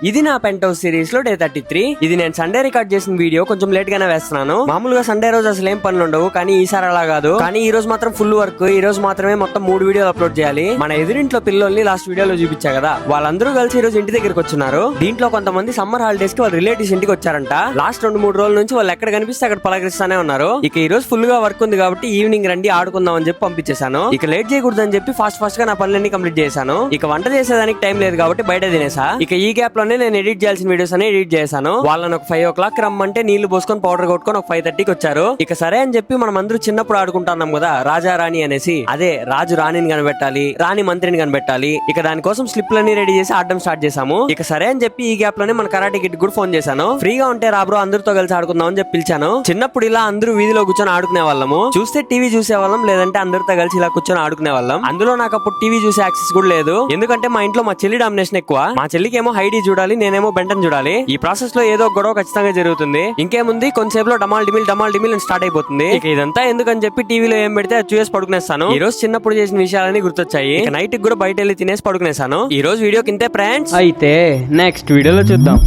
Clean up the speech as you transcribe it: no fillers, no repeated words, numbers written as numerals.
ఇది నా pent house series లో డే 33. ఇది నేను సండే రికార్డ్ చేసిన వీడియో, కొంచెం లేట్ గానే వేస్తున్నాను. మామూలుగా సండే రోజు అసలు ఏం పనులు ఉండవు, కానీ ఈసారి అలా కాదు. కానీ ఈ రోజు మాత్రం ఫుల్ వర్క్. ఈ రోజు మాత్రమే మొత్తం 3 వీడియోలు అప్లోడ్ చేయాలి. మన ఎదురింట్లో పిల్లల్ని లాస్ట్ వీడియోలో చూపించా కదా, వాళ్ళందరూ కలిసి ఈ రోజు ఇంటి దగ్గరికి వచ్చున్నారు. దీంట్లో కొంతమంది సమ్మర్ హాలిడేస్ కి వాళ్ళ రిలేటివ్స్ ఇంటికి వచ్చారంట. లాస్ట్ 2-3 రోజుల నుంచి వాళ్ళు ఎక్కడ కనిపిస్తే అక్కడ పలకరిస్తానే ఉన్నారు. ఇక ఈ రోజు ఫుల్ గా వర్క్ ఉంది కాబట్టి ఈవినింగ్ రండి ఆడుకుందాం అని చెప్పి పంపించేశాను. ఇక లేట్ చేయకూడదని చెప్పి ఫాస్ట్ గా నా పనులన్నీ కంప్లీట్ చేశాను. ఇక వంట చేసేదానికి టైం లేదు కాబట్టి బయట తినేసా. ఇక ఈ గ్యాప్ లోనే నేను ఎడిట్ చేయాల్సిన వీడియోస్ అని ఎడిట్ చేశాను. వాళ్ళని ఒక 5 o'clock రమ్మంటే నీళ్లు పోసుకొని పౌడర్ కొట్టుకొని ఒక 5:30కి వచ్చారు. ఇక సరే అని చెప్పి మనం అందరూ చిన్నప్పుడు ఆడుకుంటున్నాం కదా రాజా రాణి అనేసి, అదే రాజు రాణిని కనిపెట్టాలి, రాణి మంత్రిని కనిపెట్టాలి. ఇక దానికోసం స్లిప్లన్నీ రెడీ చేసి ఆడడం స్టార్ట్ చేశాము. ఇక సరే అని చెప్పి ఈ గ్యాప్ లోనే మన కరాటే కిట్ కూడా ఫోన్ చేశాను. ఫ్రీగా ఉంటే రాబ్రో అందరితో కలిసి ఆడుకుందాం అని చెప్పి పిలిచాను. చిన్నప్పుడు ఇలా అందరూ వీధిలో కూర్చొని ఆడుకునే వాళ్ళము. చూస్తే టీవీ చూసేవాళ్ళం, లేదంటే అందరితో కలిసి ఇలా కూర్చొని ఆడుకునే వాళ్ళం. అందులో నాకు అప్పుడు టీవీ చూసే యాక్సెస్ కూడా లేదు, ఎందుకంటే మా ఇంట్లో మా చెల్లి డామినేషన్ ఎక్కువ. మా చెల్లికేమో హైడీ చూడాలి, నేనేమో బెంటన్ చూడాలి. ఈ ప్రాసెస్ లో ఏదో గొడవ ఖచ్చితంగా జరుగుతుంది. ఇంకేముంది, కొంతసేపులో డమాల్ డిమిల్ స్టార్ట్ అయిపోతుంది. ఇక ఇదంతా ఎందుకని చెప్పి టీవీలో ఏం పెడితే అది చూసి పడుకునేస్తాను. ఈ రోజు చిన్నప్పుడు చేసిన విషయాలని గుర్తొచ్చాయి. ఇక నైట్ కూడా బయట వెళ్ళి తినేసి పడుకునేసాను. ఈ రోజు వీడియోకి ఇంతే ఫ్రెండ్స్. అయితే నెక్స్ట్ వీడియోలో చూద్దాం.